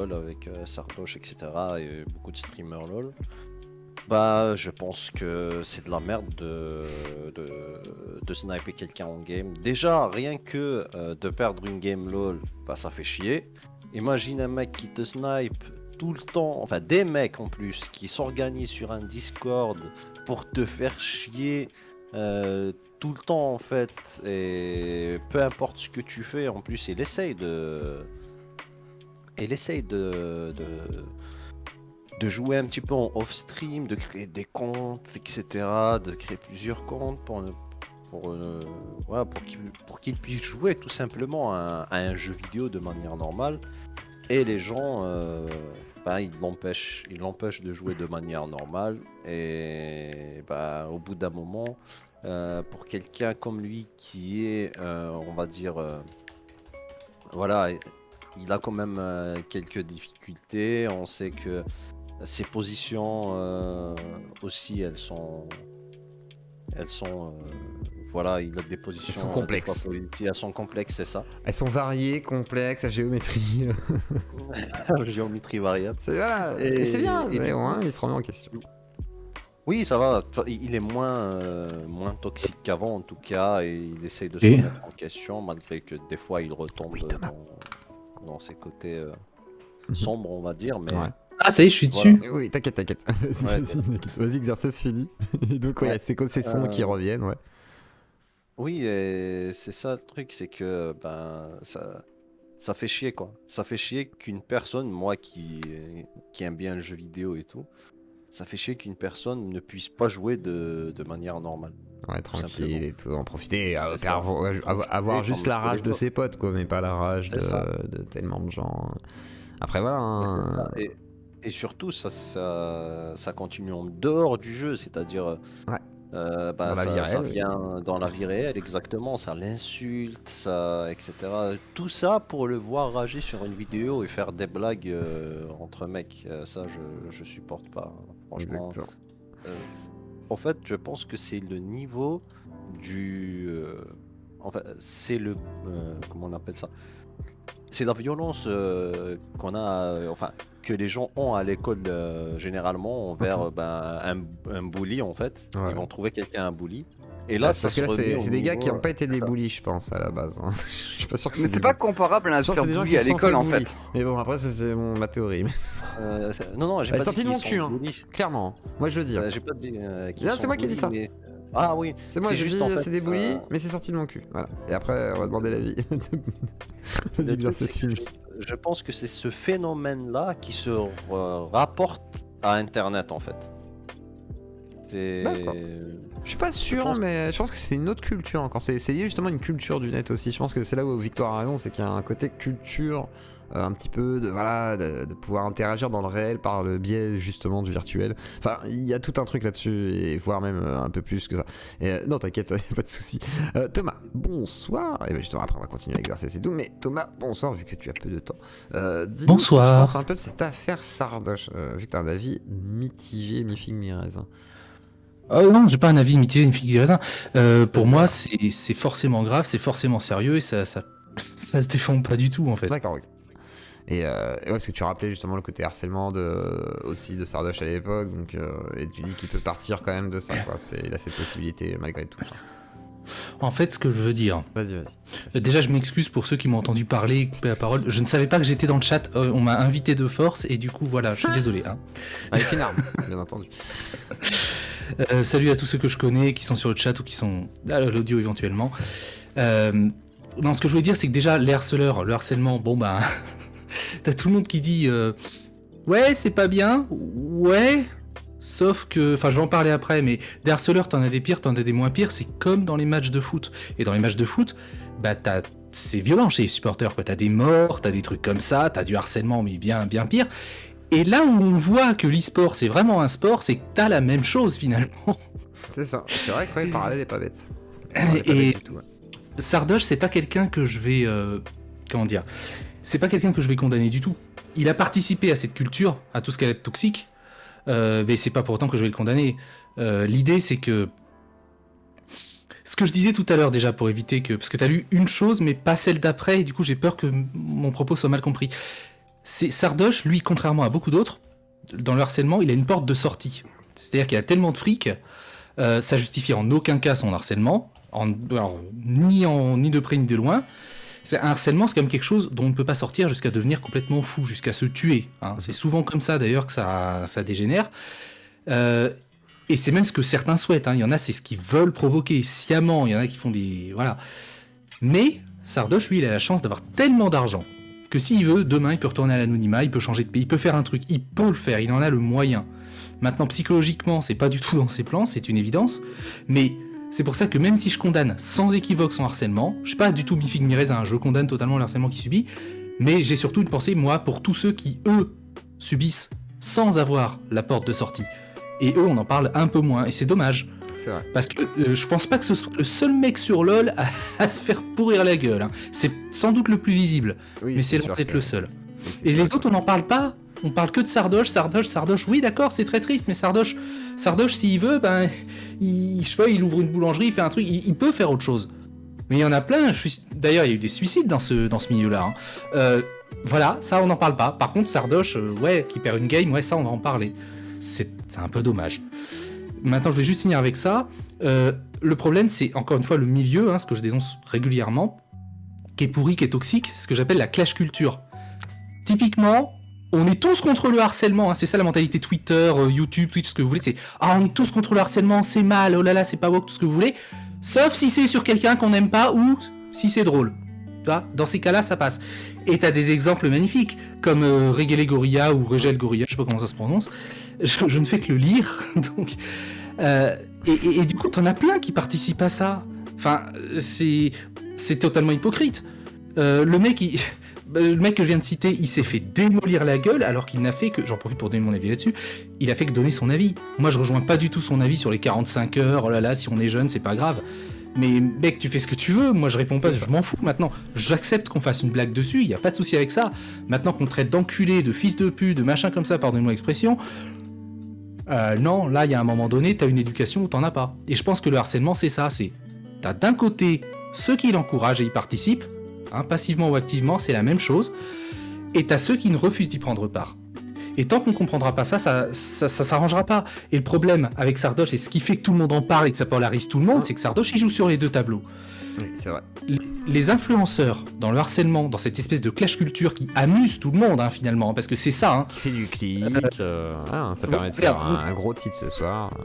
LoL avec Sardoche, etc. et beaucoup de streamers LoL. Bah, je pense que c'est de la merde de sniper quelqu'un en game. Déjà, rien que de perdre une game LoL, bah ça fait chier. Imagine un mec qui te snipe tout le temps, enfin des mecs en plus, qui s'organisent sur un Discord pour te faire chier tout le temps en fait. Et peu importe ce que tu fais, en plus, il essaye de jouer un petit peu en off-stream, de créer des comptes, etc., de créer plusieurs comptes voilà, pour qu'ils puissent jouer tout simplement à un jeu vidéo de manière normale. Et les gens, bah, ils l'empêchent de jouer de manière normale. Et bah, au bout d'un moment, pour quelqu'un comme lui qui est, on va dire, voilà, il a quand même quelques difficultés. On sait que ses positions aussi, voilà, il a des Elles positions sont des fois complexes. politiques, elles sont complexes, c'est ça. Elles sont variées, complexes, à géométrie. Géométrie variable. C'est voilà. Et, Et c'est bien, et du au coup, moins, il se remet en question. oui, ça va. Il est moins toxique qu'avant en tout cas, et il essaye de se Et remettre en question malgré que des fois il retombe Oui, Thomas. dans ses côtés Mhm. sombres, on va dire, mais Ouais. ah, ça y est, je suis voilà. dessus. Oui, t'inquiète. Ouais, Vas-y, exercice fini. Et donc, ouais, ouais. c'est que ces sons qui reviennent, ouais. Oui, et c'est ça le truc, c'est que ben ça fait chier quoi. Ça fait chier qu'une personne, moi qui aime bien le jeu vidéo et tout, ça fait chier qu'une personne ne puisse pas jouer de manière normale. Ouais, Tout tranquille simplement. et tout, en profiter, C'est ça. avoir Profiter juste comme la tous rage les de autres. ses potes, quoi, mais pas la rage C'est ça. de tellement de gens. Après, voilà. Ouais, c'est ça. Hein. Et surtout, ça continue en dehors du jeu, c'est-à-dire, Ouais, bah, dans la vie ça réelle, oui. vient dans la vie réelle, exactement, ça l'insulte, ça, etc. Tout ça pour le voir rager sur une vidéo et faire des blagues entre mecs. Ça, je supporte pas, hein. Franchement. Exactement. En fait, je pense que c'est le niveau enfin, c'est comment on appelle ça? C'est la violence qu'on a, enfin, que les gens ont à l'école généralement envers ben, un bully en fait. Ouais. Ils vont trouver quelqu'un un bully. Et Bah, là, c'est ça parce que se là, remet c'est au des gars qui niveau. n'ont pas été C'est des ça. bullies, je pense, à la base. Hein. Je suis pas sûr que Mais c'est c'est pas comparable à un Je pense que c'est des gens bully qui à se sont fait l'école en bully. fait. Mais bon, après, c'est ma théorie. Non, non, j'ai Elle est pas dit sortie de qu'ils mon sont cul, hein. bullies. Clairement. Moi, je le dis. Hein. J'ai pas dit qu'ils Là, sont c'est moi qui ai dit bullies, ça. mais ah oui, C'est moi, c'est j'ai juste dit en fait. c'est des bullies, mais c'est sorti de mon cul. Voilà. Et après, on va demander l'avis. Vas-y, Le truc, exercice c'est que fini. je pense que c'est ce phénomène-là qui se rapporte à Internet en fait. C'est. D'accord. Je suis pas sûr, pense- mais je pense que c'est une autre culture encore. C'est lié justement à une culture du net aussi. Je pense que c'est là où Victoire a raison, c'est qu'il y a un côté culture, un petit peu de voilà, de pouvoir interagir dans le réel par le biais justement du virtuel. Enfin, il y a tout un truc là-dessus, et voire même un peu plus que ça. Et, non, t'inquiète, y a pas de souci. Thomas, bonsoir. Et ben justement, après, on va continuer à exercer, c'est tout. Mais Thomas, bonsoir, vu que tu as peu de temps. Dis-nous Bonsoir. ce que tu penses un peu de cette affaire Sardoche, vu que t'as un avis mitigé, mi-figue, mi-raisin. Non, j'ai pas un avis mitigé, une figue de raisin. Pour moi, c'est forcément grave, c'est forcément sérieux et ça se défend pas du tout en fait. D'accord, oui. Et ouais, parce que tu rappelais justement le côté harcèlement aussi de Sardoche à l'époque, donc et tu dis qu'il peut partir quand même de ça, quoi. Il a cette possibilité malgré tout. En fait, ce que je veux dire, Vas-y. déjà, je m'excuse pour ceux qui m'ont entendu parler, couper la parole. Je ne savais pas que j'étais dans le chat. On m'a invité de force et du coup, voilà, je suis désolé. Hein. Avec une arme, bien entendu. Salut à tous ceux que je connais, qui sont sur le chat ou qui sont à l'audio éventuellement. Non, ce que je voulais dire, c'est que déjà, les harceleurs, le harcèlement, bon bah, t'as tout le monde qui dit ouais, c'est pas bien, ouais, sauf que, enfin, je vais en parler après, mais des harceleurs, t'en as des pires, t'en as des moins pires, c'est comme dans les matchs de foot. Et dans les matchs de foot, bah, c'est violent chez les supporters, quoi. T'as des morts, t'as des trucs comme ça, t'as du harcèlement, mais bien pire. Et là où on voit que l'e-sport c'est vraiment un sport, c'est que t'as la même chose finalement. C'est ça. C'est vrai que le parallèle est pas bête. Et Sardoche, c'est pas quelqu'un que je vais, comment dire, c'est pas quelqu'un que je vais condamner du tout. Il a participé à cette culture, à tout ce qu'elle est toxique, mais c'est pas pour autant que je vais le condamner. L'idée c'est que ce que je disais tout à l'heure déjà pour éviter que, parce que t'as lu une chose mais pas celle d'après et du coup j'ai peur que mon propos soit mal compris. Sardoche, lui, contrairement à beaucoup d'autres, dans le harcèlement, il a une porte de sortie. C'est-à-dire qu'il a tellement de fric, ça justifie en aucun cas son harcèlement, ni de près ni de loin. Un harcèlement, c'est quand même quelque chose dont on ne peut pas sortir jusqu'à devenir complètement fou, jusqu'à se tuer. Hein. C'est souvent comme ça d'ailleurs que ça dégénère. Et c'est même ce que certains souhaitent. Hein. Il y en a, c'est ce qu'ils veulent provoquer sciemment. Il y en a qui font des... Voilà. Mais Sardoche, lui, il a la chance d'avoir tellement d'argent que s'il veut, demain, il peut retourner à l'anonymat, il peut changer de pays, il peut faire un truc, il peut le faire, il en a le moyen. Maintenant, psychologiquement, c'est pas du tout dans ses plans, c'est une évidence. Mais c'est pour ça que même si je condamne sans équivoque son harcèlement, je suis pas du tout mi-figue mi-raisin, je condamne totalement le harcèlement qu'il subit, mais j'ai surtout une pensée, moi, pour tous ceux qui, eux, subissent sans avoir la porte de sortie. Et eux, on en parle un peu moins, et c'est dommage. C'est vrai. Parce que je pense pas que ce soit le seul mec sur LoL à se faire pourrir la gueule. Hein. C'est sans doute le plus visible, mais c'est loin d'être le seul. Et les autres, on n'en parle pas. On parle que de Sardoche. Oui, d'accord, c'est très triste, mais Sardoche, s'il veut, ben, je sais pas, il ouvre une boulangerie, il fait un truc, il peut faire autre chose. Mais il y en a plein. D'ailleurs, il y a eu des suicides dans ce milieu-là. Hein. Voilà, ça, on n'en parle pas. Par contre, Sardoche, qui perd une game, ça, on va en parler. C'est un peu dommage. Maintenant, je vais juste finir avec ça. Le problème, c'est encore une fois le milieu, hein, ce que je dénonce régulièrement, qui est pourri, qui est toxique, c'est ce que j'appelle la clash culture. Typiquement, on est tous contre le harcèlement, hein, c'est ça la mentalité Twitter, YouTube, Twitch, ce que vous voulez, c'est « Ah, on est tous contre le harcèlement, c'est mal, oh là là, c'est pas woke, tout ce que vous voulez », sauf si c'est sur quelqu'un qu'on n'aime pas ou si c'est drôle. Dans ces cas-là, ça passe. Et t'as des exemples magnifiques, comme Regele Gorilla ou Regel Gorilla, je sais pas comment ça se prononce, je ne fais que le lire, donc... Et du coup, t'en as plein qui participent à ça. Enfin, c'est totalement hypocrite. Le mec que je viens de citer, il s'est fait démolir la gueule alors qu'il n'a fait que, j'en profite pour donner mon avis là-dessus, il a fait que donner son avis. Moi, je rejoins pas du tout son avis sur les 45 heures, oh là là, si on est jeune, c'est pas grave. Mais mec, tu fais ce que tu veux, moi je réponds pas, je m'en fous maintenant. J'accepte qu'on fasse une blague dessus, il y a pas de souci avec ça. Maintenant qu'on traite d'enculé, de fils de pute, de machin comme ça, pardonnez-moi l'expression, non, là, il y a un moment donné, t'as une éducation ou t'en as pas. Et je pense que le harcèlement, c'est ça, t'as d'un côté ceux qui l'encouragent et y participent, hein, passivement ou activement, c'est la même chose, et t'as ceux qui ne refusent d'y prendre part. Et tant qu'on comprendra pas ça s'arrangera pas. Et le problème avec Sardoche, et ce qui fait que tout le monde en parle et que ça polarise tout le monde, c'est que Sardoche, il joue sur les deux tableaux. Oui, c'est vrai. Les influenceurs dans le harcèlement, dans cette espèce de clash culture qui amuse tout le monde, hein, finalement, parce que c'est ça. Hein. Qui fait du clic, ça permet de faire un gros titre ce soir.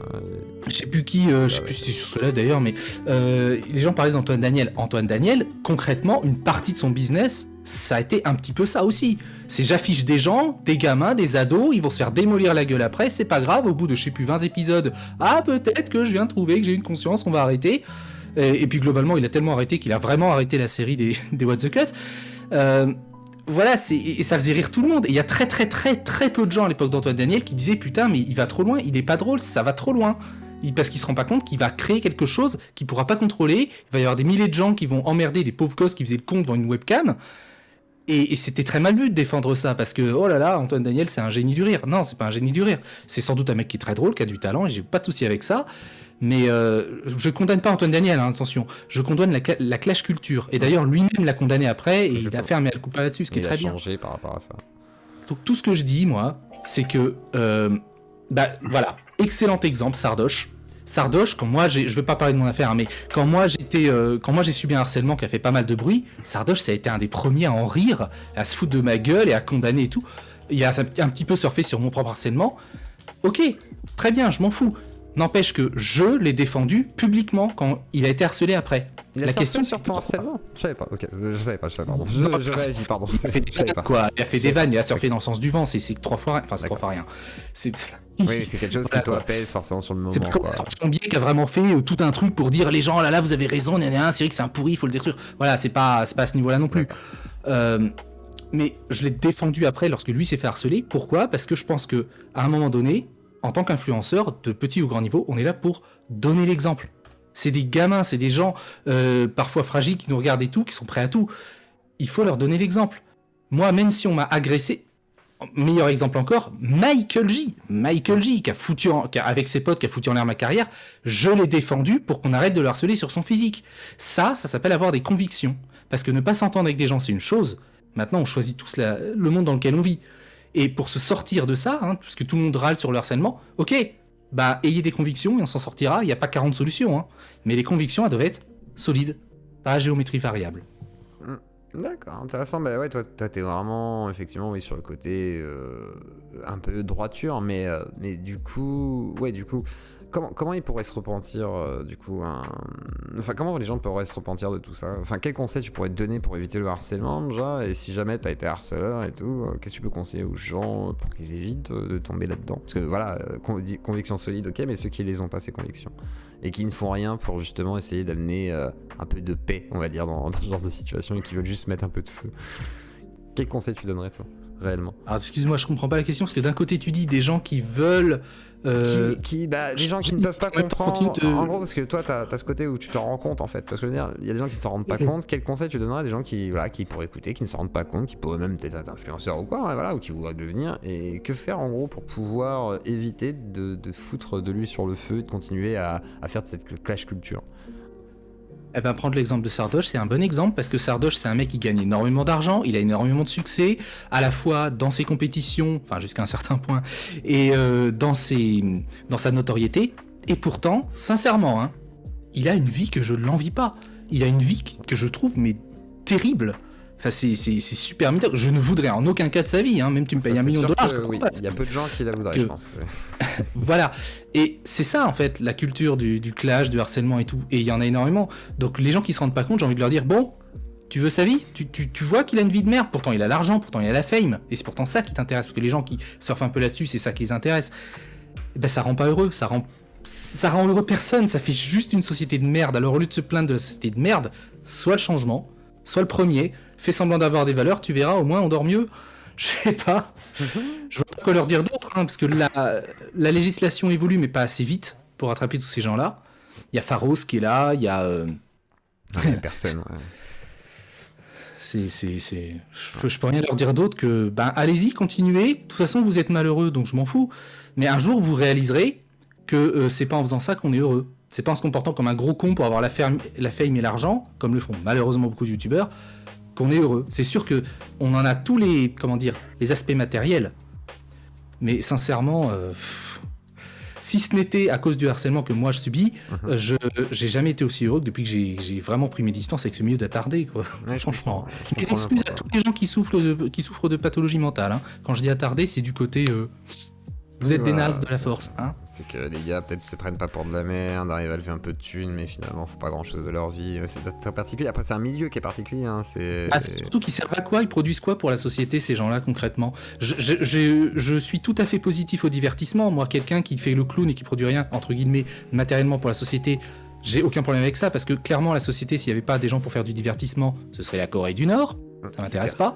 Je sais plus qui, je sais plus si c'est sur cela d'ailleurs, mais les gens parlaient d'Antoine Daniel. Antoine Daniel, concrètement, une partie de son business, ça a été un petit peu ça aussi. C'est j'affiche des gens, des gamins, des ados, ils vont se faire démolir la gueule après, c'est pas grave, au bout de je sais plus 20 épisodes, peut-être que je viens de trouver que j'ai une conscience, on va arrêter. Et puis globalement, il a tellement arrêté qu'il a vraiment arrêté la série des What the Cut. Voilà, et ça faisait rire tout le monde. Et il y a très peu de gens à l'époque d'Antoine Daniel qui disaient putain, mais il va trop loin, il est pas drôle, ça va trop loin. Parce qu'il se rend pas compte qu'il va créer quelque chose qu'il pourra pas contrôler. Il va y avoir des milliers de gens qui vont emmerder des pauvres gosses qui faisaient le con devant une webcam. Et c'était très mal vu de défendre ça parce que oh là là, Antoine Daniel c'est un génie du rire. Non, c'est pas un génie du rire. C'est sans doute un mec qui est très drôle, qui a du talent et j'ai pas de souci avec ça. Mais je condamne pas Antoine Daniel, hein, attention. Je condamne la clash culture. Et d'ailleurs, lui-même l'a condamné après et il a fait un mea culpa là-dessus, ce qui est très bien. Il a changé par rapport à ça. Donc tout ce que je dis, moi, c'est que voilà, excellent exemple, Sardoche. Sardoche, quand moi, je veux pas parler de mon affaire, hein, mais quand moi j'ai subi un harcèlement qui a fait pas mal de bruit, Sardoche, ça a été un des premiers à en rire, à se foutre de ma gueule et à condamner et tout. Il a un petit peu surfé sur mon propre harcèlement. Ok, très bien, je m'en fous. N'empêche que je l'ai défendu publiquement quand il a été harcelé après. La question sur ton harcèlement ? Je savais pas, ok, je savais pas, pardon. Je réagis, pardon. Il a fait des vannes, quoi. Il a fait des vannes, il a surfé dans le sens du vent, c'est 3 fois rien. Enfin, c'est 3 fois rien. Oui, c'est quelque chose qui toi pèse forcément sur le moment. C'est pas comme Chambier qui a vraiment fait tout un truc pour dire les gens, oh là là, vous avez raison, c'est vrai que c'est un pourri, il faut le détruire. Voilà, c'est pas à ce niveau-là non plus. Mais je l'ai défendu après lorsque lui s'est fait harceler. Pourquoi ? Parce que je pense que à un moment donné, en tant qu'influenceur, de petit ou grand niveau, on est là pour donner l'exemple. C'est des gamins, c'est des gens parfois fragiles qui nous regardent et tout, qui sont prêts à tout. Il faut leur donner l'exemple. Moi, même si on m'a agressé, meilleur exemple encore, Michael J, avec ses potes, qui a foutu en l'air ma carrière, je l'ai défendu pour qu'on arrête de le harceler sur son physique. Ça s'appelle avoir des convictions. Parce que ne pas s'entendre avec des gens, c'est une chose, Maintenant, on choisit tous le monde dans lequel on vit. Et pour se sortir de ça, parce que tout le monde râle sur le harcèlement, ok, bah ayez des convictions et on s'en sortira, il n'y a pas 40 solutions. Mais les convictions, elles doivent être solides, pas à géométrie variable. D'accord, intéressant. Bah ouais, toi, t'es vraiment, effectivement, oui, sur le côté un peu droiture, mais du coup, comment ils pourraient se repentir, enfin, comment les gens pourraient se repentir de tout ça? Enfin, quel conseil tu pourrais te donner pour éviter le harcèlement, déjà? Et si jamais t'as été harceleur et tout, qu'est-ce que tu peux conseiller aux gens pour qu'ils évitent de tomber là-dedans? Parce que voilà, convictions solides, ok, mais ceux qui les ont pas, ces convictions, et qui ne font rien pour justement essayer d'amener un peu de paix, on va dire, dans ce genre de situation, et qui veulent juste mettre un peu de feu. Quel conseil tu donnerais, toi, réellement? Alors, excuse-moi, je comprends pas la question, parce que d'un côté, tu dis des gens qui veulent... des gens qui ne peuvent pas comprendre, en gros, parce que toi, t'as ce côté où tu te rends compte, en fait, parce que je veux dire, il y a des gens qui ne s'en rendent pas compte. Quel conseil tu donnerais à des gens qui pourraient écouter, qui ne s'en rendent pas compte, qui pourraient même peut-être être influenceurs ou quoi, voilà, ou qui voudraient devenir, et que faire, en gros, pour pouvoir éviter de foutre de l'huile sur le feu et de continuer à faire de cette clash culture? Eh ben, prendre l'exemple de Sardoche, c'est un bon exemple, parce que Sardoche, c'est un mec qui gagne énormément d'argent, il a énormément de succès, à la fois dans ses compétitions, enfin jusqu'à un certain point, et dans sa notoriété, et pourtant, sincèrement, il a une vie que je ne l'envie pas. Il a une vie que je trouve, mais terrible. Enfin, c'est super médiocre. Je ne voudrais en aucun cas de sa vie, même tu me payes $1 million. Oui, il y a peu de gens qui la voudraient, je pense. Voilà. Et c'est ça, en fait, la culture du clash, du harcèlement et tout. Et il y en a énormément. Donc les gens qui se rendent pas compte, j'ai envie de leur dire, bon, tu veux sa vie, tu vois qu'il a une vie de merde. Pourtant, il a l'argent, pourtant, il a la fame. Et c'est pourtant ça qui t'intéresse. Parce que les gens qui surfent un peu là-dessus, c'est ça qui les intéresse. Et ben, ça rend pas heureux. Ça rend heureux personne. Ça fait juste une société de merde. Alors, au lieu de se plaindre de la société de merde, soit le changement, soit le premier... Fais semblant d'avoir des valeurs, tu verras, au moins on dort mieux. Je sais pas. Je vois pas quoi leur dire d'autre, parce que la législation évolue, mais pas assez vite pour rattraper tous ces gens-là. Il y a Pharos qui est là, il y a... personne, ouais. Je peux rien leur dire d'autre que, allez-y, continuez. De toute façon, vous êtes malheureux, donc je m'en fous. Mais un jour, vous réaliserez que c'est pas en faisant ça qu'on est heureux. C'est pas en se comportant comme un gros con pour avoir la fame et l'argent, comme le font malheureusement beaucoup de youtubeurs, qu'on est heureux. C'est sûr que on en a tous les aspects matériels, mais sincèrement, si ce n'était à cause du harcèlement que moi je subis, j'ai jamais été aussi heureux que depuis que j'ai vraiment pris mes distances avec ce milieu d'attardé, quoi. Ouais, franchement. Les excuses à tous les gens qui souffrent de pathologie mentale. Quand je dis attardé, c'est du côté vous êtes des nazes de la force, C'est que les gars peut-être se prennent pas pour de la merde, arrivent à lever un peu de thunes, mais finalement font pas grand chose de leur vie. C'est très particulier. Après, c'est un milieu qui est particulier. C'est surtout qu'ils servent à quoi? Ils produisent quoi pour la société, ces gens-là, concrètement? Je suis tout à fait positif au divertissement. Moi, quelqu'un qui fait le clown et qui produit rien, entre guillemets, matériellement pour la société, j'ai aucun problème avec ça, parce que clairement, la société, s'il n'y avait pas des gens pour faire du divertissement, ce serait la Corée du Nord. Ça m'intéresse pas.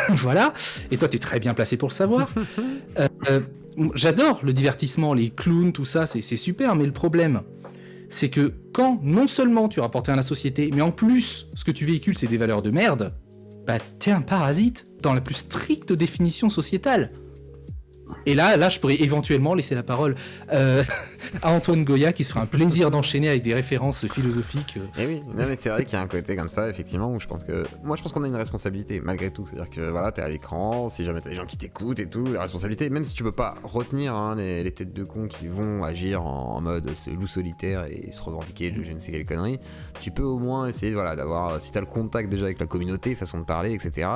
Voilà, et toi t'es très bien placé pour le savoir. J'adore le divertissement, les clowns, tout ça, c'est super, mais le problème, c'est que quand non seulement tu rapportes à la société, mais en plus, ce que tu véhicules, c'est des valeurs de merde, t'es un parasite dans la plus stricte définition sociétale. Et là, je pourrais éventuellement laisser la parole à Antoine Goya, qui se fera un plaisir d'enchaîner avec des références philosophiques. Et oui, non, mais c'est vrai qu'il y a un côté comme ça, effectivement, où je pense qu'on a une responsabilité, malgré tout. C'est-à-dire que voilà, t'es à l'écran, si jamais t'as des gens qui t'écoutent et tout, la responsabilité, même si tu peux pas retenir les têtes de cons qui vont agir en mode loup solitaire et se revendiquer de je ne sais quelle connerie, tu peux au moins essayer d'avoir, si t'as le contact déjà avec la communauté, façon de parler, etc.,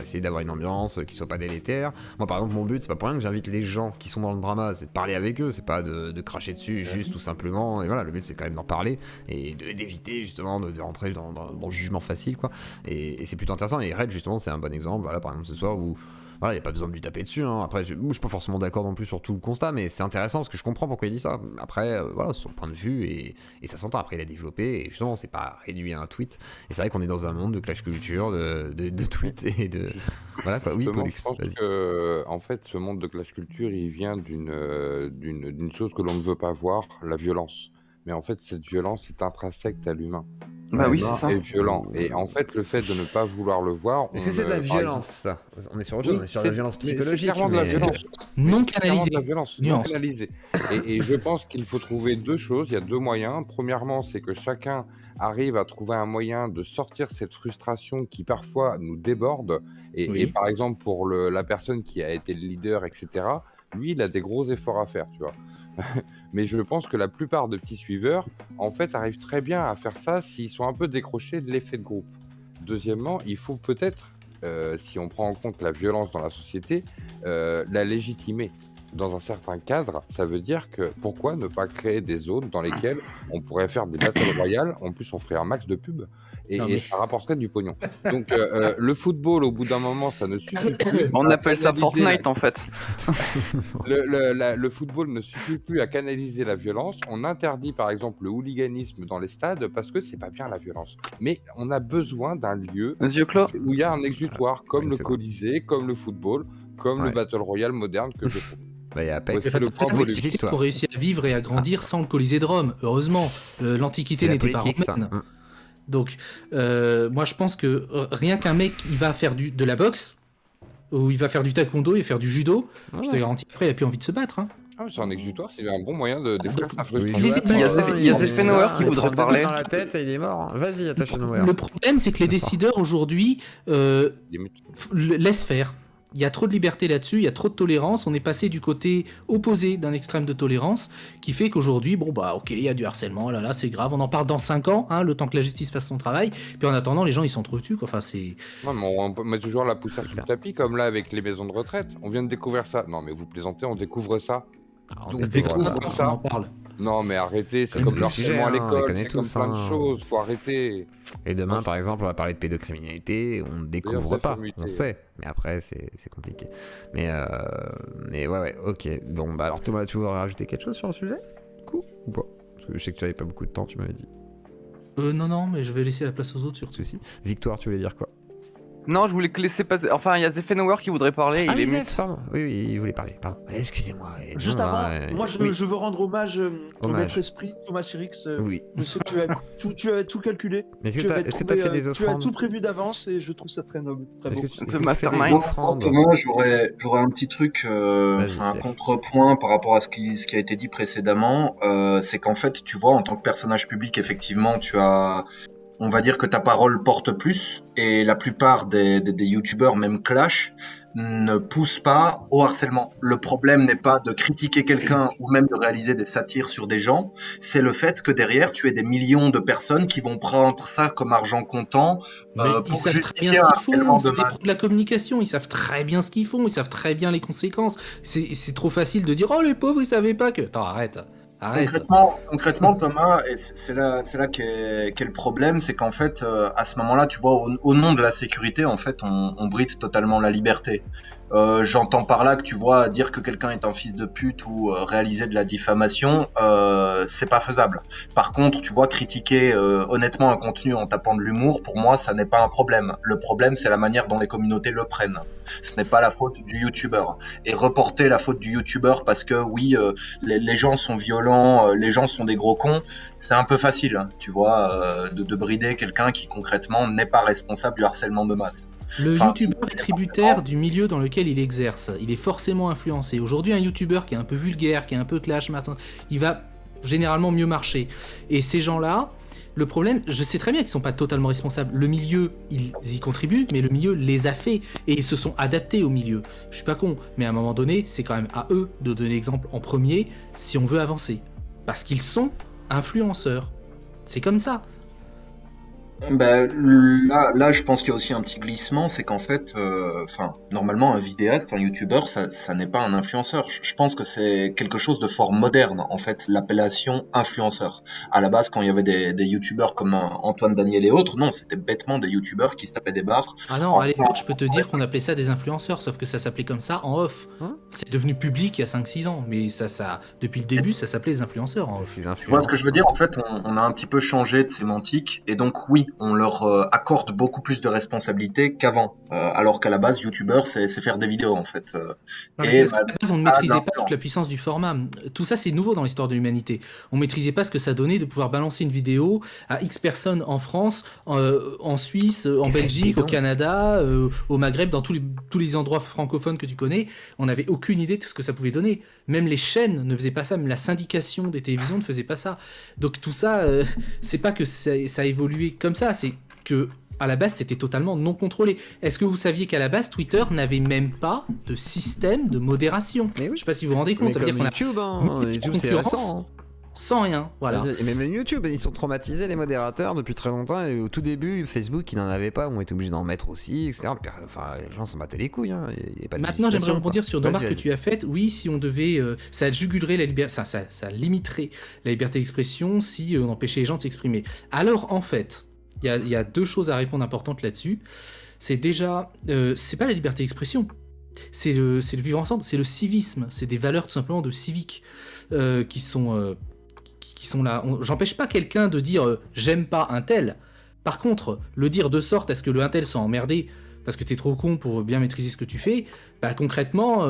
essayer d'avoir une ambiance qui soit pas délétère. Moi, par exemple, mon but, c'est pas pour rien que j'invite les gens qui sont dans le drama, c'est de parler avec eux, c'est pas de cracher dessus juste tout simplement, et voilà, le but c'est quand même d'en parler et d'éviter justement de rentrer dans le jugement facile, quoi, et c'est plutôt intéressant. Et Red, justement, c'est un bon exemple, voilà, par exemple ce soir où voilà, il n'y a pas besoin de lui taper dessus, Après, je suis pas forcément d'accord non plus sur tout le constat, mais c'est intéressant parce que je comprends pourquoi il dit ça. Après, voilà, son point de vue, et ça s'entend. Après, il a développé, et justement, c'est pas réduit à un tweet. Et c'est vrai qu'on est dans un monde de clash culture, de tweets et de... Voilà, quoi. Oui, Pollux, je pense que, en fait, ce monde de clash culture, il vient d'une chose que l'on ne veut pas voir, la violence. Mais en fait, cette violence est intrinsèque à l'humain. Oui, c'est ça. Et violent. Et en fait, le fait de ne pas vouloir le voir... Est-ce que c'est de la violence, ça? On est sur autre chose, on est sur la violence psychologique. C'est clairement de la violence. non c'est clairement canalisé. de la violence, non Nuance. canalisée. Et je pense qu'il faut trouver deux choses, il y a deux moyens. Premièrement, c'est que chacun arrive à trouver un moyen de sortir cette frustration qui parfois nous déborde. Et Oui. par exemple, pour la personne qui a été le leader, etc., lui, il a des gros efforts à faire, tu vois. Mais je pense que la plupart de petits suiveurs, en fait, arrivent très bien à faire ça s'ils sont un peu décrochés de l'effet de groupe. Deuxièmement, il faut peut-être, si on prend en compte la violence dans la société, la légitimer. Dans un certain cadre, ça veut dire que pourquoi ne pas créer des zones dans lesquelles on pourrait faire des battle royales, en plus on ferait un max de pub, Non, et mais- ça rapporterait du pognon. Donc le football, au bout d'un moment, ça ne suffit plus. On à appelle ça canaliser Fortnite en fait. le football ne suffit plus à canaliser la violence. On interdit par exemple le hooliganisme dans les stades parce que c'est pas bien la violence. Mais on a besoin d'un lieu Les yeux clos. où il y a un exutoire, comme Une le seconde. Colisée, comme le football, comme le Ouais. Battle Royale moderne que je trouve. Bah, il y a Apex. Ouais, c'est le point problème, c'est que politique, les toi. ont réussi à vivre et à grandir sans le Colisée de Rome. Heureusement, l'Antiquité C'est la n'était pas politique, ça. romaine. Donc, moi je pense que rien qu'un mec, il va faire de la boxe, ou il va faire du taekwondo et faire du judo, je te garantis, après il a plus envie de se battre. Hein. Ah, c'est un exutoire, c'est un bon moyen de défrayer sa Oui, frustration. Les je- études- il y a Zephenauer qui voudrait parler. dans la tête et il est mort. Vas-y, attache le Le problème, c'est que les décideurs aujourd'hui Limite. laissent faire. Il y a trop de liberté là-dessus, il y a trop de tolérance. On est passé du côté opposé d'un extrême de tolérance qui fait qu'aujourd'hui, bon bah ok, il y a du harcèlement, là c'est grave, on en parle dans 5 ans, hein, le temps que la justice fasse son travail. Puis en attendant, les gens ils sont trop dessus, quoi. Enfin, c'est. Non, mais on met toujours la poussière sous le tapis, comme là avec les maisons de retraite. On vient de découvrir ça. Non, mais vous plaisantez, on découvre ça. Donc, découvre On ça. en parle. Non, mais arrêtez, c'est C'est comme le le harcèlement à sujet, hein, on les l'école, connaît c'est comme tous, plein de hein. choses, faut arrêter. Et demain, Moi, par exemple, on va parler de pédocriminalité, on ne découvre ça pas, fait muter. on sait, mais après, c'est compliqué. Mais ouais, ok. Bon, bah alors Thomas, tu voudrais rajouter quelque chose sur le sujet du coup, ou pas? Parce que je sais que tu n'avais pas beaucoup de temps, tu m'avais dit. Non, mais je vais laisser la place aux autres Pas de surtout. soucis. Victoire, tu voulais dire quoi? Non, je voulais que laisser passer. Enfin, il y a Zephenauer qui voudrait parler, il est Zef, mute. pardon. Oui, il voulait parler, pardon. Excusez-moi. Juste Non, avant, moi oui. je veux rendre hommage au Hommage. maître esprit, Thomas Sirix. Oui. Je sais que tu as tout calculé. Mais est-ce que Tu tu avais as trouvé, fait des tu as offrandes? tout prévu d'avance et je trouve ça très noble. Très Est-ce beau. que tu- est-ce The que tu fais des Mastermind. offrandes? Moi, j'aurais un petit truc, Vas-y, un Steph. contrepoint par rapport à ce qui a été dit précédemment. C'est qu'en fait, tu vois, en tant que personnage public, effectivement, on va dire que ta parole porte plus, et la plupart des youtubeurs, même Clash, ne poussent pas au harcèlement. Le problème n'est pas de critiquer quelqu'un ou même de réaliser des satires sur des gens, c'est le fait que derrière, tu aies des millions de personnes qui vont prendre ça comme argent comptant Mais ils pour savent très justifier bien un ce qu'ils harcèlement font, c'est de des masse. pros de la communication, ils savent très bien ce qu'ils font, ils savent très bien les conséquences. C'est trop facile de dire oh les pauvres ils savaient pas que. Attends, arrête. Concrètement, Thomas, et c'est là qu'est le problème, c'est qu'en fait, à ce moment-là, tu vois, au nom de la sécurité, en fait, on bride totalement la liberté. J'entends par là que tu vois dire que quelqu'un est un fils de pute ou réaliser de la diffamation, c'est pas faisable. Par contre, tu vois, critiquer honnêtement un contenu en tapant de l'humour, pour moi, ça n'est pas un problème. Le problème, c'est la manière dont les communautés le prennent. Ce n'est pas la faute du youtubeur. Et reporter la faute du youtubeur parce que oui, les gens sont violents, les gens sont des gros cons, c'est un peu facile, hein, tu vois, de brider quelqu'un qui concrètement n'est pas responsable du harcèlement de masse. Le Enfin, youtubeur est tributaire du milieu dans lequel il exerce. Il est forcément influencé. Aujourd'hui, un youtubeur qui est un peu vulgaire, qui est un peu clash, il va généralement mieux marcher. Et ces gens-là, le problème, je sais très bien qu'ils sont pas totalement responsables. Le milieu, ils y contribuent, mais le milieu les a fait et ils se sont adaptés au milieu. Je suis pas con, mais à un moment donné, c'est quand même à eux de donner l'exemple en premier si on veut avancer. Parce qu'ils sont influenceurs. C'est comme ça. Ben, là, je pense qu'il y a aussi un petit glissement, c'est qu'en fait, normalement, un vidéaste, un youtubeur, ça n'est pas un influenceur. Je pense que c'est quelque chose de fort moderne, en fait, l'appellation influenceur. À la base, quand il y avait des youtubeurs comme Antoine Daniel et autres, non, c'était bêtement des youtubeurs qui se tapaient des barres. Ah non, En à fait, l'époque, je peux te dire qu'on appelait ça des influenceurs, sauf que ça s'appelait comme ça en off. C'est devenu public il y a 5-6 ans, mais depuis le début, ça s'appelait des influenceurs en off. Ces Tu vois ce que je veux dire? En fait, on a un petit peu changé de sémantique, et donc oui, on leur accorde beaucoup plus de responsabilités qu'avant. Alors qu'à la base, YouTuber, c'est faire des vidéos en fait. Non, mais Et parce qu'à la base, on ne ça a de maîtrisait pas l'influence. toute la puissance du format. Tout ça, c'est nouveau dans l'histoire de l'humanité. On ne maîtrisait pas ce que ça donnait de pouvoir balancer une vidéo à X personnes en France, en Suisse, en Belgique, au Canada, au Maghreb, dans tous les endroits francophones que tu connais. On n'avait aucune idée de ce que ça pouvait donner. Même les chaînes ne faisaient pas ça, même la syndication des télévisions ne faisait pas ça. Donc tout ça, c'est pas que ça a évolué comme ça, c'est que à la base, c'était totalement non contrôlé. Est-ce que vous saviez qu'à la base, Twitter n'avait même pas de système de modération? Mais oui. Je sais pas si vous vous rendez compte, Mais ça veut dire comme qu'on a YouTube, hein. une YouTube c'est concurrence récent. Hein. sans rien, voilà. Et même YouTube, ils sont traumatisés les modérateurs depuis très longtemps. Et au tout début, Facebook, ils n'en avaient pas, on était obligés d'en mettre aussi, etc. Enfin, les gens s'en battaient les couilles. Hein. Il y a pas de Maintenant, j'aimerais législation, rebondir quoi. sur une Vas-y, remarque que vas-y. tu as faite. Oui, si on devait, ça jugulerait la liberté, ça limiterait la liberté d'expression si on empêchait les gens de s'exprimer. Alors, en fait, il y a deux choses à répondre importantes là-dessus. C'est déjà, c'est pas la liberté d'expression, c'est le vivre ensemble, c'est le civisme, c'est des valeurs tout simplement de civique qui sont là. J'empêche pas quelqu'un de dire j'aime pas un tel. Par contre, le dire de sorte à ce que le un tel soit emmerdé parce que t'es trop con pour bien maîtriser ce que tu fais, bah concrètement,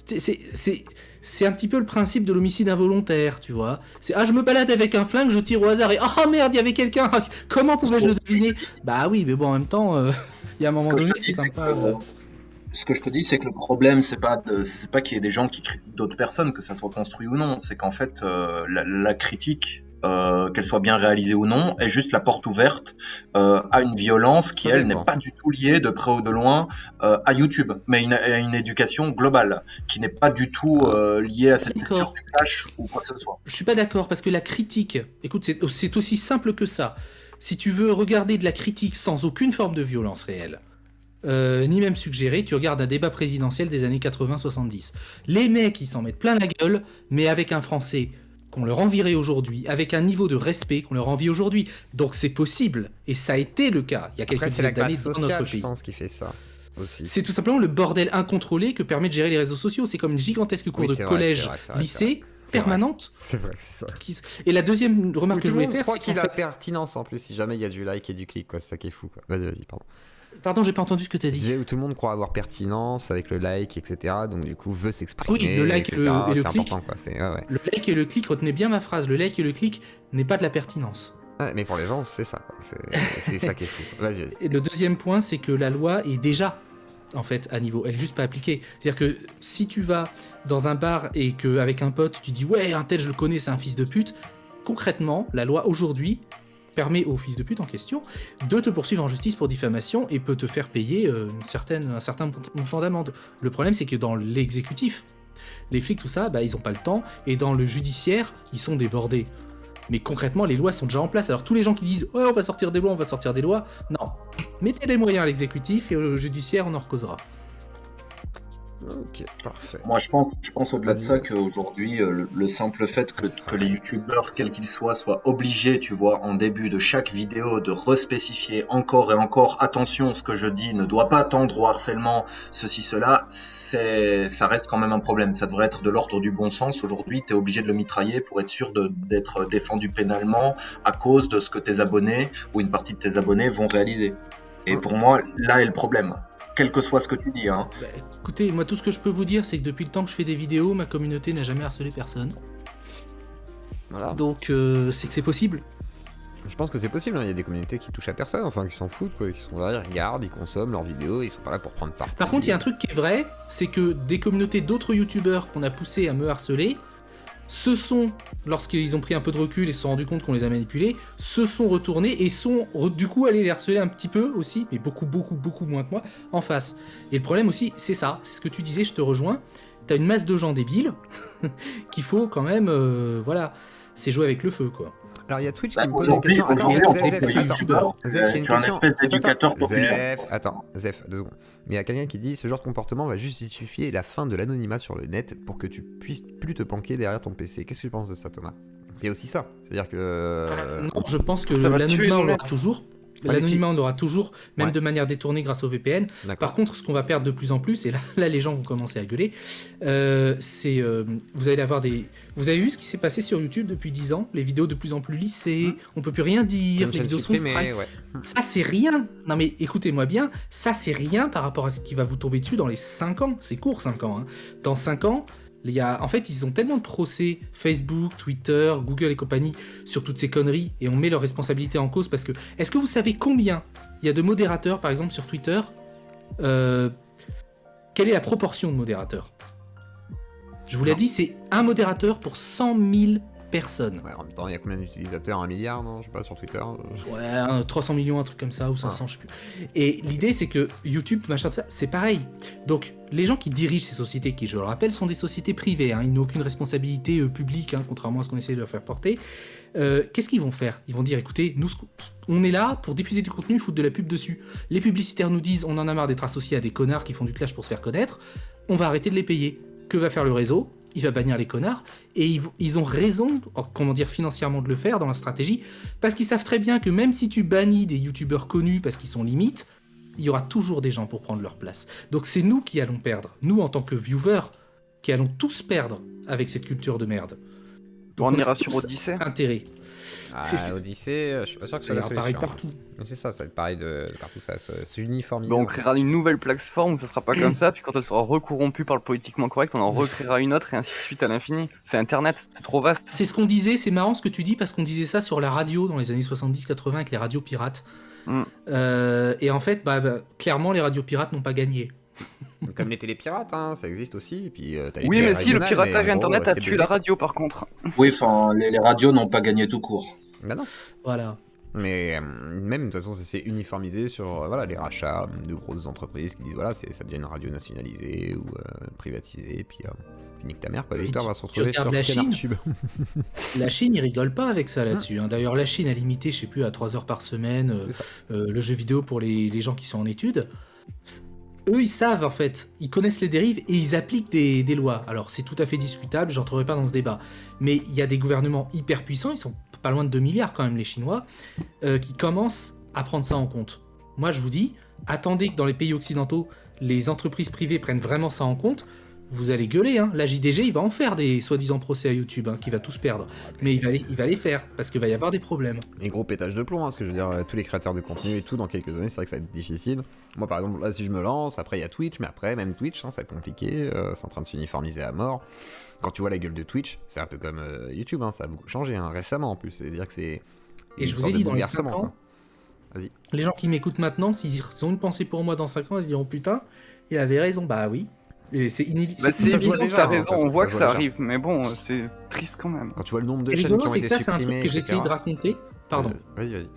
c'est un petit peu le principe de l'homicide involontaire, tu vois. C'est je me balade avec un flingue, je tire au hasard et merde, il y avait quelqu'un. Comment pouvais-je le deviner? Bah oui, mais bon, en même temps, il y a un moment donné, c'est quand même pas. Ce que je te dis, c'est que le problème, c'est pas qu'il y ait des gens qui critiquent d'autres personnes, que ça soit construit ou non. C'est qu'en fait, la critique, qu'elle soit bien réalisée ou non, est juste la porte ouverte à une violence qui, elle, n'est pas du tout liée de près ou de loin à YouTube, mais à une éducation globale, qui n'est pas du tout liée à cette culture du clash ou quoi que ce soit. Je suis pas d'accord, parce que la critique, écoute, c'est aussi simple que ça. Si tu veux regarder de la critique sans aucune forme de violence réelle, ni même suggéré, tu regardes un débat présidentiel des années 80-70. Les mecs, ils s'en mettent plein la gueule, mais avec un français qu'on leur envierait aujourd'hui, avec un niveau de respect qu'on leur envie aujourd'hui. Donc c'est possible, et ça a été le cas il y a quelques dizaines d'années dans notre pays. Je pense qu'il fait ça aussi. C'est tout simplement le bordel incontrôlé que permet de gérer les réseaux sociaux. C'est comme une gigantesque cour de collège, lycée, permanente. C'est vrai, c'est ça. Et la deuxième remarque que je voulais faire, c'est qu'il a pertinence en plus, si jamais il y a du like et du clic, quoi. C'est ça qui est fou, quoi. Vas-y, pardon. Pardon, j'ai pas entendu ce que tu as dit. Où tout le monde croit avoir pertinence avec le like, etc. Donc du coup veut s'exprimer. Oui, le like et le clic. Important, quoi. Ouais. Le like et le clic, retenez bien ma phrase. Le like et le clic n'est pas de la pertinence. Ouais, mais pour les gens, c'est ça, quoi. C'est ça qui est fou. Vas-y. Et le deuxième point, c'est que la loi est déjà, en fait, à niveau. Elle est juste pas appliquée. C'est-à-dire que si tu vas dans un bar et qu'avec un pote, tu dis ouais, un tel, je le connais, c'est un fils de pute. Concrètement, la loi aujourd'hui permet au fils de pute en question de te poursuivre en justice pour diffamation et peut te faire payer un certain montant d'amende. Le problème, c'est que dans l'exécutif, les flics, tout ça, bah, ils ont pas le temps, et dans le judiciaire, ils sont débordés. Mais concrètement, les lois sont déjà en place. Alors tous les gens qui disent « Ouais, on va sortir des lois, non. Mettez les moyens à l'exécutif et au judiciaire, on en recausera. Ok, parfait. Moi, je pense au-delà de ça qu'aujourd'hui, le simple fait que les youtubeurs, quels qu'ils soient obligés, tu vois, en début de chaque vidéo, de respécifier encore et encore, attention, ce que je dis ne doit pas tendre au harcèlement, ceci, cela, ça reste quand même un problème. Ça devrait être de l'ordre du bon sens. Aujourd'hui, t'es obligé de le mitrailler pour être sûr d'être défendu pénalement à cause de ce que tes abonnés ou une partie de tes abonnés vont réaliser. Et pour moi, là est le problème. Quel que soit ce que tu dis, hein. Bah, écoutez, moi tout ce que je peux vous dire, c'est que depuis le temps que je fais des vidéos, ma communauté n'a jamais harcelé personne. Voilà. Donc c'est que c'est possible. Je pense que c'est possible, hein. Il y a des communautés qui touchent à personne, enfin qui s'en foutent, quoi, qui sont là, ils regardent, ils consomment leurs vidéos, ils sont pas là pour prendre parti. Par contre, il y a un truc qui est vrai, c'est que des communautés d'autres youtubeurs qu'on a poussé à me harceler, lorsqu'ils ont pris un peu de recul et se sont rendus compte qu'on les a manipulés, se sont retournés et sont du coup allés les harceler un petit peu aussi, mais beaucoup moins que moi, en face. Et le problème aussi, c'est ça, c'est ce que tu disais, je te rejoins, t'as une masse de gens débiles qu'il faut quand même, voilà, c'est jouer avec le feu, quoi. Alors il y a Twitch qui me pose une question. Tu as un espèce d'éducateur populaire. Zef, 2 secondes. Mais il y a quelqu'un qui dit ce genre de comportement va justifier la fin de l'anonymat sur le net pour que tu puisses plus te planquer derrière ton PC. Qu'est-ce que tu penses de ça, Thomas? C'est aussi ça. C'est-à-dire que. Non, je pense que l'anonymat on l'aura toujours. mais L'anonymat, on aura toujours, même Ouais. de manière détournée grâce au VPN. D'accord. Par contre, ce qu'on va perdre de plus en plus, et là les gens vont commencer à gueuler, c'est vous allez avoir des. Vous avez vu ce qui s'est passé sur YouTube depuis 10 ans, les vidéos de plus en plus lissées, on peut plus rien dire, les vidéos sont strike. ouais. Ça, c'est rien. Non, mais écoutez-moi bien, ça, c'est rien par rapport à ce qui va vous tomber dessus dans les 5 ans. C'est court, 5 ans. Hein. Dans 5 ans, en fait, ils ont tellement de procès, Facebook, Twitter, Google et compagnie, sur toutes ces conneries, et on met leurs responsabilités en cause parce que. Est-ce que vous savez combien il y a de modérateurs, par exemple, sur Twitter Quelle est la proportion de modérateurs? Je vous l'ai dit, c'est un modérateur pour 100 000 personnes. Ouais, en même temps, il y a combien d'utilisateurs? 1 milliard, non? Je sais pas, sur Twitter. Ouais, 300 millions, un truc comme ça, ou 500, je sais plus. Et l'idée, c'est que YouTube, machin, tout ça, c'est pareil. Donc, les gens qui dirigent ces sociétés, qui, je le rappelle, sont des sociétés privées, hein, ils n'ont aucune responsabilité publique, hein, contrairement à ce qu'on essaie de leur faire porter. Qu'est-ce qu'ils vont faire? Ils vont dire, écoutez, nous, on est là pour diffuser du contenu, foutre de la pub dessus. Les publicitaires nous disent, on en a marre d'être associés à des connards qui font du clash pour se faire connaître, on va arrêter de les payer. Que va faire le réseau? Il va bannir les connards, et ils ont raison, comment dire, financièrement de le faire dans leur stratégie, parce qu'ils savent très bien que même si tu bannis des youtubeurs connus parce qu'ils sont limites, il y aura toujours des gens pour prendre leur place. Donc c'est nous qui allons perdre, nous en tant que viewers, qui allons tous perdre avec cette culture de merde. Donc On ira a sur tous Odyssey. intérêt. Ah, Odyssey, je suis pas sûr que Ça ça ira soit pareil la solution. partout. Mais c'est ça va être pareil de partout, ça s'uniformise. Bon, on créera une nouvelle plateforme où ça sera pas comme ça, puis quand elle sera recorrompue par le politiquement correct, on en recréera une autre et ainsi de suite à l'infini. C'est Internet, c'est trop vaste. C'est ce qu'on disait, c'est marrant ce que tu dis, parce qu'on disait ça sur la radio dans les années 70-80 avec les radios pirates. Et en fait, clairement, les radios pirates n'ont pas gagné. Comme les télépirates, hein, ça existe aussi. Et puis, t'as les Oui, télés mais si, le régionales, piratage mais en gros, Internet a c'est tué baisé. la radio par contre. Oui, enfin, les radios n'ont pas gagné tout court. Bah non. Voilà. Mais même, de toute façon, c'est uniformisé sur voilà, les rachats de grosses entreprises qui disent voilà, ça devient une radio nationalisée ou privatisée, et puis nique ta mère, quoi. Et Victor tu- va se tu retrouver regardes sur la Canard Chine. Tube. La Chine, ils rigolent pas avec ça là-dessus. Hein. D'ailleurs, la Chine a limité, je sais plus, à 3 heures par semaine C'est ça. le jeu vidéo pour les gens qui sont en études. Eux, ils savent en fait, ils connaissent les dérives et ils appliquent des lois. Alors, c'est tout à fait discutable, j'entrerai pas dans ce débat. Mais il y a des gouvernements hyper puissants, ils sont pas loin de 2 milliards quand même, les Chinois, qui commencent à prendre ça en compte. Moi, je vous dis, attendez que dans les pays occidentaux, les entreprises privées prennent vraiment ça en compte. Vous allez gueuler, hein. La JDG, il va en faire des soi-disant procès à YouTube, hein, qui va tous perdre. Mais il va les faire, parce qu'il va y avoir des problèmes. Et gros pétage de plomb, hein, parce que je veux dire, tous les créateurs de contenu et tout, dans quelques années, c'est vrai que ça va être difficile. Moi, par exemple, là, si je me lance, après il y a Twitch, mais après, même Twitch, hein, ça va être compliqué, c'est en train de s'uniformiser à mort. Quand tu vois la gueule de Twitch, c'est un peu comme YouTube, hein, ça a beaucoup changé, hein, récemment en plus, c'est-à-dire que c'est. Et une je vous sorte ai de dit, dans les bouleversement, 5 ans, quoi. Vas-y. les gens qui m'écoutent maintenant, s'ils ont une pensée pour moi dans 5 ans, ils se diront putain, il avait raison, bah oui. Et c'est Bah, inévitable. c'est se voit évident que déjà, t'as hein, de raison, toute façon, on voit ça que se ça voit déjà. arrive, mais bon, c'est triste quand même. Quand tu vois le nombre de Ce qui est chaînes qui rigolo, ont c'est que été ça, c'est un truc supprimées, que j'ai etc. essayé de raconter. Pardon. Vas-y.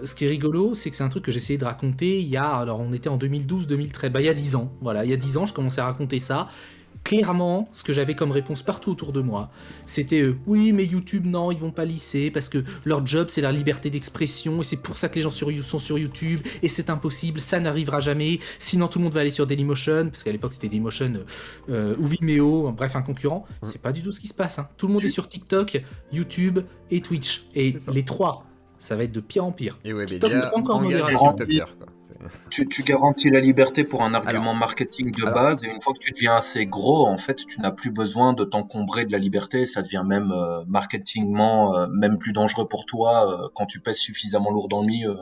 Ce qui est rigolo, c'est que c'est un truc que j'ai essayé de raconter il y a, alors on était en 2012-2013, bah il y a 10 ans. Voilà, il y a 10 ans, je commençais à raconter ça. Clairement, ce que j'avais comme réponse partout autour de moi, c'était oui, mais YouTube, non, ils vont pas lisser parce que leur job, c'est la liberté d'expression et c'est pour ça que les gens sont sur YouTube et c'est impossible, ça n'arrivera jamais. Sinon, tout le monde va aller sur Dailymotion parce qu'à l'époque, c'était Dailymotion ou Vimeo, bref, un concurrent. C'est pas du tout ce qui se passe. Hein. Tout le monde est sur TikTok, YouTube et Twitch. Et C'est ça. les trois, ça va être de pire en pire. Et ouais, TikTok déjà, n'est pas encore engage les modération. TikTokers, quoi. Tu garantis la liberté pour un argument marketing de alors- base, et une fois que tu deviens assez gros, en fait, tu n'as plus besoin de t'encombrer de la liberté, ça devient même marketingement même plus dangereux pour toi quand tu pèses suffisamment lourd dans le milieu.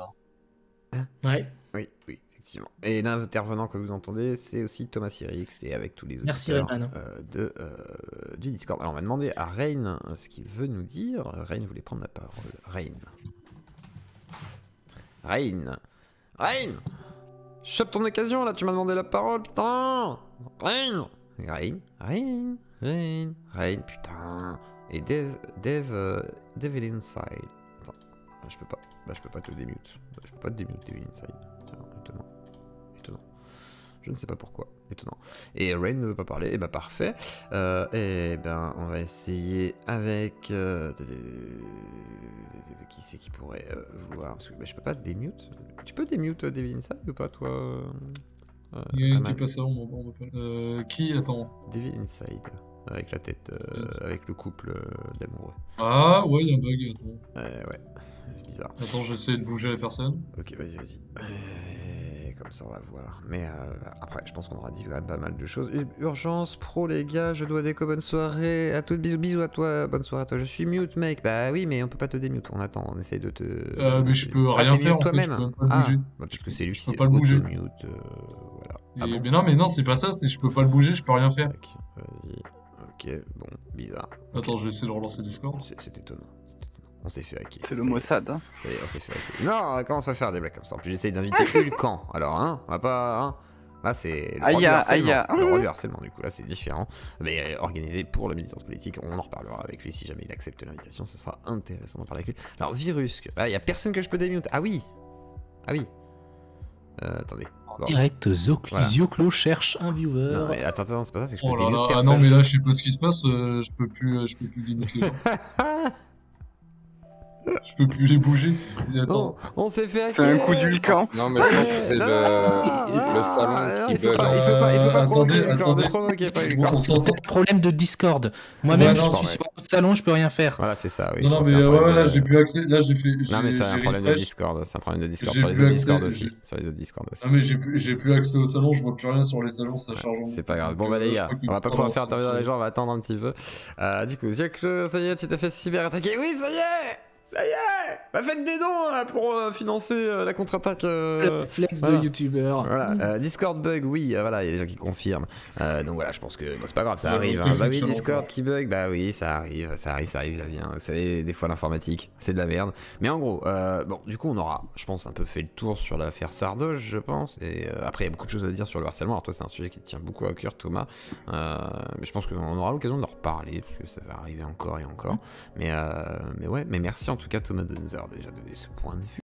Ouais. Oui, effectivement. Et l'intervenant que vous entendez, c'est aussi Thomas Sirix, et avec tous les Merci, auditeurs Rayman. du Discord. Alors on va demander à Rain ce qu'il veut nous dire. Rain voulait prendre la parole. Rain, chope ton occasion là, tu m'as demandé la parole, putain. Rain, putain. Et Dev est inside. Attends, je peux pas. Je peux pas te démute. Je peux pas te démute, Devil Inside. Tiens, étonnant. Je ne sais pas pourquoi. Étonnant. Et Rain ne veut pas parler. Et bah parfait. Et ben on va essayer avec qui c'est qui pourrait vouloir. Parce que je peux pas te démute. Tu peux démute Devil Inside ou pas toi Il y a Aman qui passe avant, bon, qui attends. Devil Inside. avec la tête, avec le couple d'amoureux. Ah, ouais, il y a un bug, attends. Ouais, bizarre. Attends, j'essaie de bouger la personne. Ok, vas-y. Comme ça, on va voir. Mais après, je pense qu'on aura dit quand même pas mal de choses. Urgence, pro, les gars, je dois déco, bonne soirée. À toutes, bisous à toi, bonne soirée à toi. Je suis mute, mec. Bah oui, mais on peut pas te démute. On attend, on essaye de te. Mais je peux rien faire en fait, je peux pas bouger. Parce que c'est lui Je qui peux s'est pas le bouger. auto-mute. Voilà. Mais non, c'est pas ça, c'est je peux pas le bouger, je peux rien faire. Vas-y. Ok, bon, bizarre. Attends, je vais essayer de relancer Discord. C'est étonnant. On s'est fait hacker. C'est le Mossad. Hein. Ça y est, on s'est fait hacker. Non, comment on se va faire des blagues comme ça? En plus, j'essaye d'inviter Hulkan. Alors, hein, on va pas. Hein. Là, c'est le roi du harcèlement. Le roi du harcèlement, du coup, là, c'est différent. Mais organisé pour la militance politique, on en reparlera avec lui si jamais il accepte l'invitation. Ce sera intéressant d'en parler avec lui. Alors, Virus, il y a personne que je peux démute. Ah oui. Attendez. Bon. Direct, Zioclo cherche un viewer. Non, mais attends, c'est pas ça, c'est que je peux démute personne. Ah non, mais là, je sais pas ce qui se passe. Je peux plus démute les gens. Je peux plus les bouger. Attends. On s'est fait hacker. C'est un coup d'Hulkan. Non, mais je pense que c'est le salon qui bug. Il faut pas provoquer. C'est peut-être problème de Discord. Moi-même, je suis sur un autre salon, je peux rien faire. Voilà, c'est ça, oui. Non, mais là, j'ai plus accès. Là, j'ai fait. Non, mais c'est un problème de Discord. C'est un problème de Discord sur les autres Discord aussi. Sur les autres Discord aussi. Non, mais j'ai plus accès au salon, je vois plus rien sur les salons, ça charge. C'est pas grave. Bon, bah, les gars, on va pas pouvoir faire intervenir les gens, on va attendre un petit peu. Du coup, Zioclo, ça y est, tu t'es fait cyber-attaquer. Oui, ça y est! Ça y est! Bah faites des dons là, pour financer la contre-attaque. Le flex de youtubeur. Voilà. Discord bug, oui, voilà, il y a des gens qui confirment. Donc voilà, je pense que c'est pas grave, ça arrive. Bah oui, Discord qui bug, bah oui, ça arrive, la vie. Vous savez, des fois l'informatique, c'est de la merde. Mais en gros, bon, du coup, on aura, je pense, un peu fait le tour sur l'affaire Sardoche, je pense. Et après, il y a beaucoup de choses à dire sur le harcèlement. Alors toi, c'est un sujet qui te tient beaucoup à cœur, Thomas. Mais je pense qu'on aura l'occasion d'en reparler, parce que ça va arriver encore et encore. Mais ouais, mais merci en tout cas Thomas de nous avoir déjà donné ce point de vue.